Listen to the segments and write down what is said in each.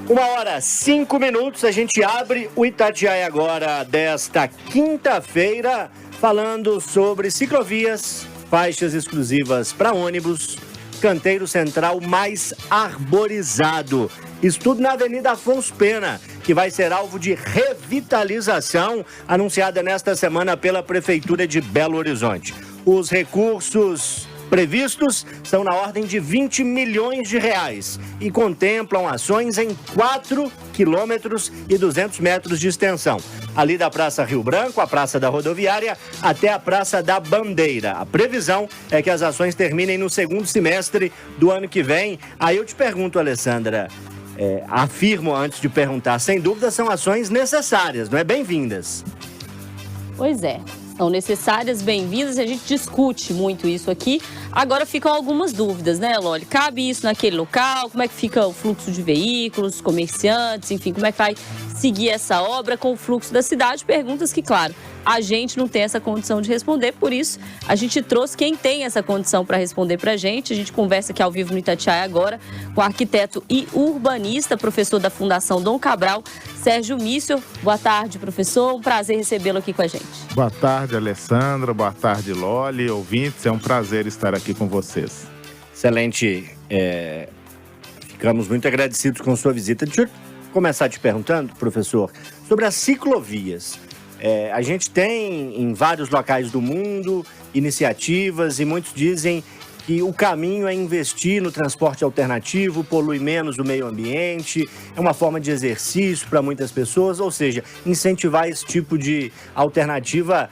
1h05, a gente abre o Itatiaia agora desta quinta-feira, falando sobre ciclovias, faixas exclusivas para ônibus, canteiro central mais arborizado. Estudo na Avenida Afonso Pena, que vai ser alvo de revitalização, anunciada nesta semana pela Prefeitura de Belo Horizonte. Os recursos previstos são na ordem de 20 milhões de reais e contemplam ações em 4 quilômetros e 200 metros de extensão, ali da Praça Rio Branco, a Praça da Rodoviária, até a Praça da Bandeira. A previsão é que as ações terminem no segundo semestre do ano que vem. Aí eu te pergunto, Alessandra, afirmo antes de perguntar, sem dúvida são ações necessárias, não é? Bem-vindas. Pois é. São necessárias, bem-vindas, e a gente discute muito isso aqui. Agora ficam algumas dúvidas, né, Loli? Cabe isso naquele local? Como é que fica o fluxo de veículos, comerciantes, enfim, como é que vai seguir essa obra com o fluxo da cidade? Perguntas que, claro, a gente não tem essa condição de responder, por isso a gente trouxe quem tem essa condição para responder para a gente. A gente conversa aqui ao vivo no Itatiaia agora com o arquiteto e urbanista, professor da Fundação Dom Cabral, Sérgio Mício. Boa tarde, professor. Um prazer recebê-lo aqui com a gente. Boa tarde, Alessandra. Boa tarde, Loli, ouvintes. É um prazer estar aqui com vocês. Excelente. Ficamos muito agradecidos com sua visita. Deixa eu começar te perguntando, professor, sobre as ciclovias. A gente tem em vários locais do mundo iniciativas e muitos dizem que o caminho é investir no transporte alternativo, polui menos o meio ambiente, é uma forma de exercício para muitas pessoas, ou seja, incentivar esse tipo de alternativa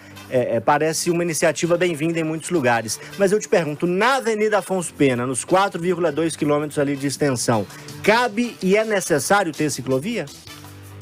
parece uma iniciativa bem-vinda em muitos lugares. Mas eu te pergunto, na Avenida Afonso Pena, nos 4,2 quilômetros ali de extensão, cabe e é necessário ter ciclovia?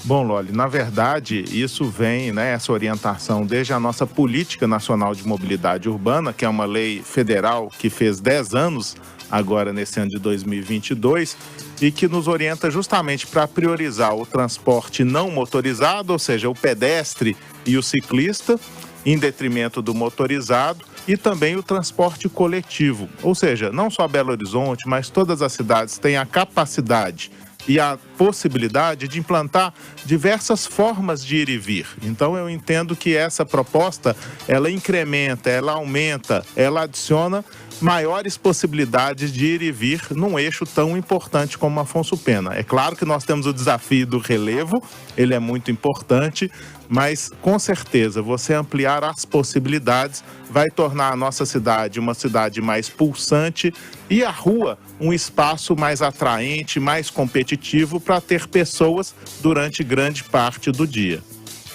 Bom, Loli, na verdade, isso vem, essa orientação desde a nossa Política Nacional de Mobilidade Urbana, que é uma lei federal que fez 10 anos, agora nesse ano de 2022, e que nos orienta justamente para priorizar o transporte não motorizado, ou seja, o pedestre e o ciclista, em detrimento do motorizado, e também o transporte coletivo. Ou seja, não só Belo Horizonte, mas todas as cidades têm a capacidade e a possibilidade de implantar diversas formas de ir e vir. Então eu entendo que essa proposta, ela incrementa, ela aumenta, ela adiciona maiores possibilidades de ir e vir num eixo tão importante como Afonso Pena. É claro que nós temos o desafio do relevo, ele é muito importante, mas com certeza você ampliar as possibilidades vai tornar a nossa cidade uma cidade mais pulsante e a rua um espaço mais atraente, mais competitivo para ter pessoas durante grande parte do dia.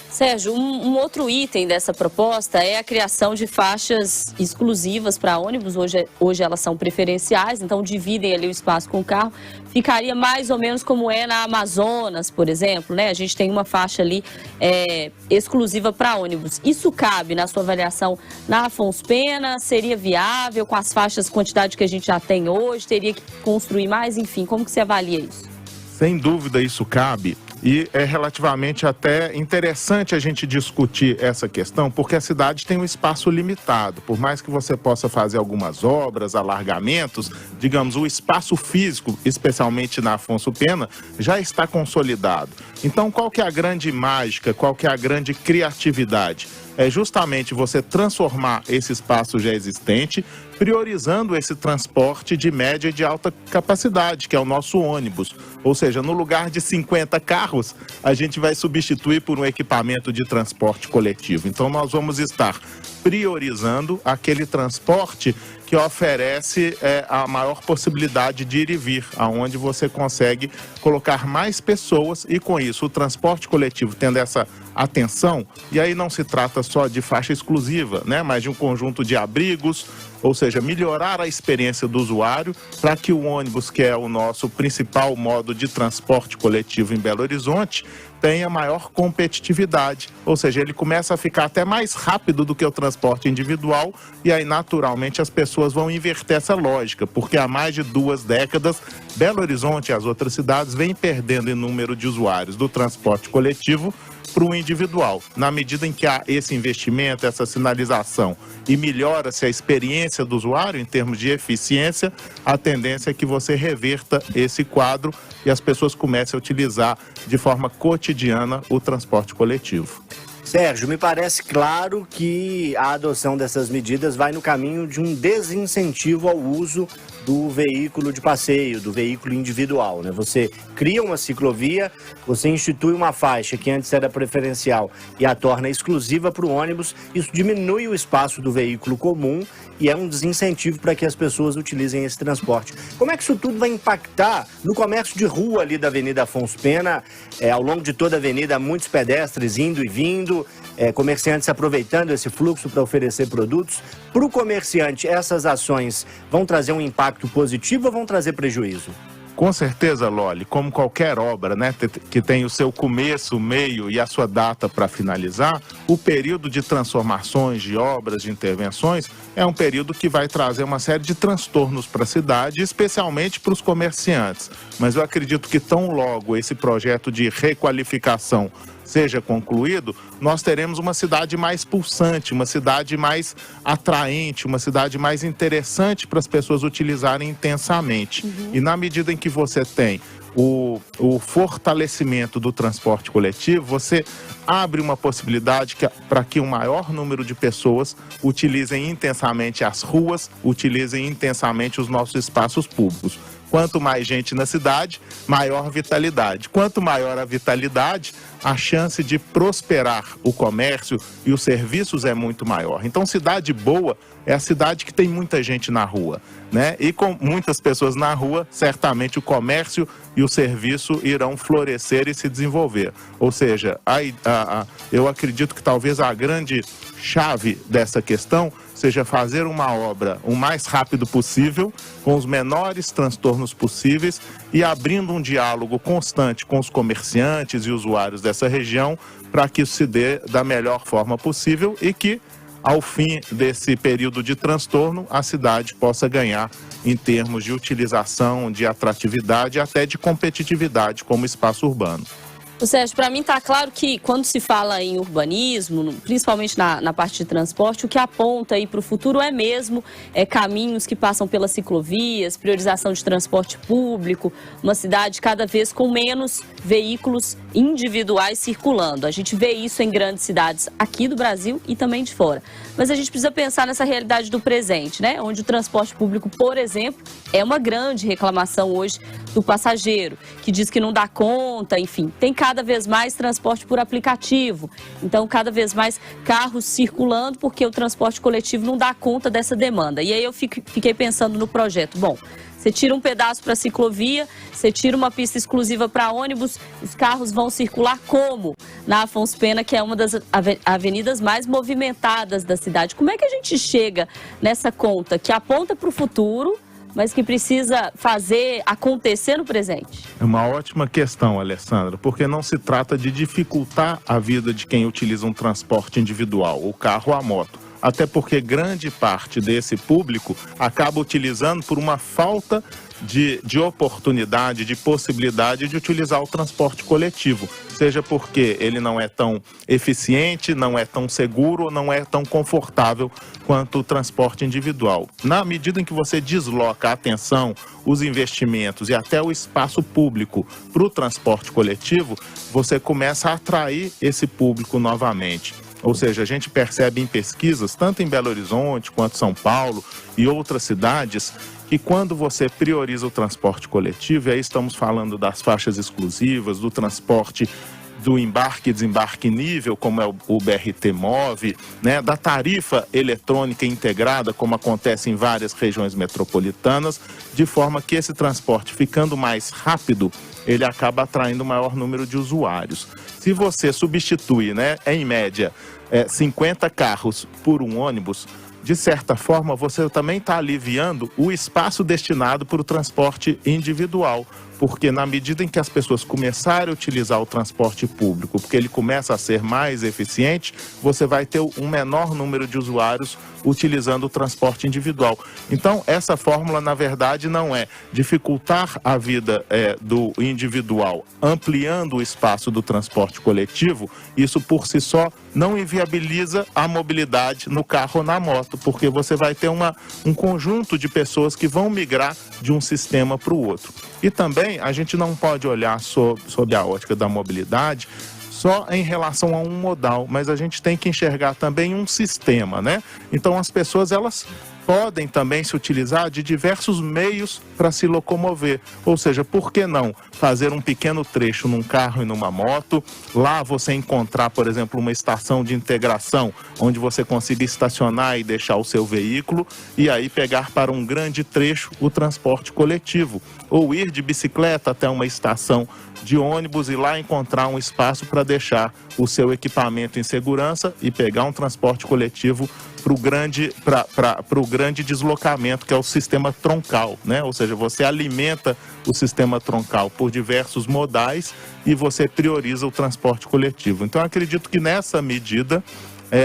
Sérgio, um outro item dessa proposta é a criação de faixas exclusivas para ônibus. Hoje elas são preferenciais, então dividem ali o espaço com o carro. Ficaria mais ou menos como é na Amazonas, por exemplo, né? A gente tem uma faixa ali exclusiva para ônibus. Isso cabe, na sua avaliação, na Afonso Pena? Seria viável com as faixas, quantidade que a gente já tem hoje? Teria que construir mais? Enfim, como que você avalia isso? Sem dúvida isso cabe. E é relativamente até interessante a gente discutir essa questão, porque a cidade tem um espaço limitado. Por mais que você possa fazer algumas obras, alargamentos, digamos, o espaço físico, especialmente na Afonso Pena, já está consolidado. Então, qual que é a grande mágica, qual que é a grande criatividade? É justamente você transformar esse espaço já existente, priorizando esse transporte de média e de alta capacidade, que é o nosso ônibus. Ou seja, no lugar de 50 carros, a gente vai substituir por um equipamento de transporte coletivo. Então, nós vamos estar priorizando aquele transporte que oferece a maior possibilidade de ir e vir, aonde você consegue colocar mais pessoas e, com isso, o transporte coletivo tendo essa atenção, e aí não se trata só de faixa exclusiva, mas de um conjunto de abrigos, ou seja, melhorar a experiência do usuário para que o ônibus, que é o nosso principal modo de transporte coletivo em Belo Horizonte, tenha maior competitividade, ou seja, ele começa a ficar até mais rápido do que o transporte individual, e aí naturalmente as pessoas vão inverter essa lógica, porque há mais de 2 décadas Belo Horizonte e as outras cidades vêm perdendo em número de usuários do transporte coletivo para o individual. Na medida em que há esse investimento, essa sinalização e melhora-se a experiência do usuário em termos de eficiência, a tendência é que você reverta esse quadro e as pessoas comecem a utilizar de forma cotidiana o transporte coletivo. Sérgio, me parece claro que a adoção dessas medidas vai no caminho de um desincentivo ao uso do veículo de passeio, do veículo individual, né? Você cria uma ciclovia, você institui uma faixa que antes era preferencial e a torna exclusiva para o ônibus, isso diminui o espaço do veículo comum e é um desincentivo para que as pessoas utilizem esse transporte. Como é que isso tudo vai impactar no comércio de rua ali da Avenida Afonso Pena? Ao longo de toda a avenida, muitos pedestres indo e vindo, comerciantes aproveitando esse fluxo para oferecer produtos. Para o comerciante, essas ações vão trazer um impacto positivo ou vão trazer prejuízo? Com certeza, Loli, como qualquer obra, né, que tem o seu começo, meio e a sua data para finalizar, o período de transformações, de obras, de intervenções, é um período que vai trazer uma série de transtornos para a cidade, especialmente para os comerciantes. Mas eu acredito que tão logo esse projeto de requalificação seja concluído, nós teremos uma cidade mais pulsante, uma cidade mais atraente, uma cidade mais interessante para as pessoas utilizarem intensamente. E na medida em que você tem o fortalecimento do transporte coletivo, você abre uma possibilidade para que um maior número de pessoas utilizem intensamente as ruas, utilizem intensamente os nossos espaços públicos. Quanto mais gente na cidade, maior vitalidade. Quanto maior a vitalidade, a chance de prosperar o comércio e os serviços é muito maior. Então, cidade boa é a cidade que tem muita gente na rua, né? E com muitas pessoas na rua, certamente o comércio e o serviço irão florescer e se desenvolver. Ou seja, eu acredito que talvez a grande chave dessa questão seja fazer uma obra o mais rápido possível, com os menores transtornos possíveis e abrindo um diálogo constante com os comerciantes e usuários dessa região para que isso se dê da melhor forma possível e que, ao fim desse período de transtorno, a cidade possa ganhar em termos de utilização, de atratividade e até de competitividade como espaço urbano. Sérgio, para mim está claro que quando se fala em urbanismo, principalmente na parte de transporte, o que aponta aí para o futuro é mesmo caminhos que passam pelas ciclovias, priorização de transporte público, uma cidade cada vez com menos veículos individuais circulando. A gente vê isso em grandes cidades aqui do Brasil e também de fora. Mas a gente precisa pensar nessa realidade do presente, né? Onde o transporte público, por exemplo, é uma grande reclamação hoje do passageiro, que diz que não dá conta, enfim, tem cada vez mais transporte por aplicativo, então cada vez mais carros circulando porque o transporte coletivo não dá conta dessa demanda. E aí eu fiquei pensando no projeto, bom, você tira um pedaço para ciclovia, você tira uma pista exclusiva para ônibus, os carros vão circular como? Na Afonso Pena, que é uma das avenidas mais movimentadas da cidade. Como é que a gente chega nessa conta que aponta para o futuro, mas que precisa fazer acontecer no presente? É uma ótima questão, Alessandra, porque não se trata de dificultar a vida de quem utiliza um transporte individual, o carro ou a moto. Até porque grande parte desse público acaba utilizando por uma falta de oportunidade, de possibilidade de utilizar o transporte coletivo, seja porque ele não é tão eficiente, não é tão seguro, não é tão confortável quanto o transporte individual. Na medida em que você desloca a atenção, os investimentos e até o espaço público para o transporte coletivo, você começa a atrair esse público novamente. Ou seja, a gente percebe em pesquisas, tanto em Belo Horizonte quanto São Paulo e outras cidades, que quando você prioriza o transporte coletivo, e aí estamos falando das faixas exclusivas, do transporte do embarque e desembarque nível, como é o BRT Move, né, da tarifa eletrônica integrada, como acontece em várias regiões metropolitanas, de forma que esse transporte, ficando mais rápido, ele acaba atraindo um maior número de usuários. Se você substitui, né, em média, 50 carros por um ônibus, de certa forma, você também está aliviando o espaço destinado para o transporte individual, porque na medida em que as pessoas começarem a utilizar o transporte público, porque ele começa a ser mais eficiente, você vai ter um menor número de usuários utilizando o transporte individual. Então, essa fórmula, na verdade, não é dificultar a vida do individual, ampliando o espaço do transporte coletivo. Isso, por si só, não inviabiliza a mobilidade no carro ou na moto, porque você vai ter um conjunto de pessoas que vão migrar de um sistema para o outro. E também, a gente não pode olhar sob a ótica da mobilidade só em relação a um modal, mas a gente tem que enxergar também um sistema, né? Então, as pessoas, elas podem também se utilizar de diversos meios para se locomover. Ou seja, por que não fazer um pequeno trecho num carro e numa moto? Lá você encontrar, por exemplo, uma estação de integração, onde você consiga estacionar e deixar o seu veículo, e aí pegar para um grande trecho o transporte coletivo. Ou ir de bicicleta até uma estação de ônibus e lá encontrar um espaço para deixar o seu equipamento em segurança e pegar um transporte coletivo para o grande deslocamento, que é o sistema troncal, né? Ou seja, você alimenta o sistema troncal por diversos modais e você prioriza o transporte coletivo. Então, eu acredito que nessa medida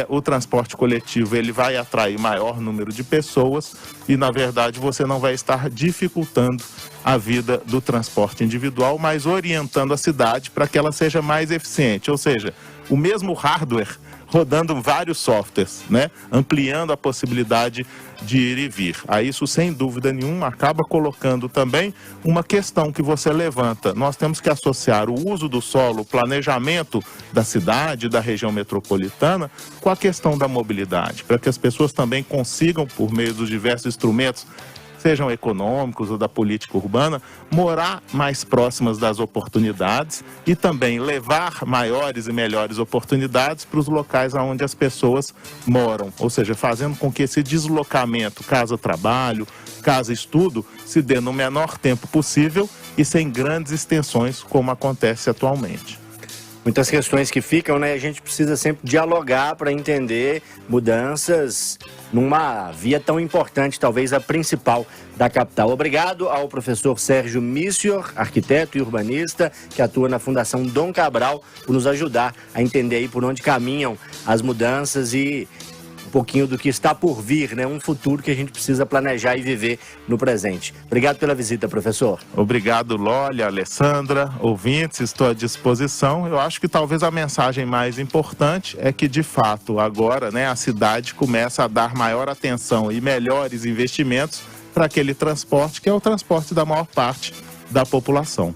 o transporte coletivo ele vai atrair maior número de pessoas e, na verdade, você não vai estar dificultando a vida do transporte individual, mas orientando a cidade para que ela seja mais eficiente. Ou seja, o mesmo hardware rodando vários softwares, né? Ampliando a possibilidade de ir e vir. Aí isso, sem dúvida nenhuma, acaba colocando também uma questão que você levanta. Nós temos que associar o uso do solo, o planejamento da cidade, da região metropolitana, com a questão da mobilidade, para que as pessoas também consigam, por meio dos diversos instrumentos, sejam econômicos ou da política urbana, morar mais próximas das oportunidades e também levar maiores e melhores oportunidades para os locais onde as pessoas moram. Ou seja, fazendo com que esse deslocamento, casa-trabalho, casa-estudo, se dê no menor tempo possível e sem grandes extensões, como acontece atualmente. Muitas questões que ficam, né? A gente precisa sempre dialogar para entender mudanças numa via tão importante, talvez a principal da capital. Obrigado ao professor Sérgio Missior, arquiteto e urbanista, que atua na Fundação Dom Cabral, por nos ajudar a entender aí por onde caminham as mudanças e um pouquinho do que está por vir, né? Um futuro que a gente precisa planejar e viver no presente. Obrigado pela visita, professor. Obrigado, Lólia, Alessandra, ouvintes, estou à disposição. Eu acho que talvez a mensagem mais importante é que, de fato, agora, né, a cidade começa a dar maior atenção e melhores investimentos para aquele transporte, que é o transporte da maior parte da população.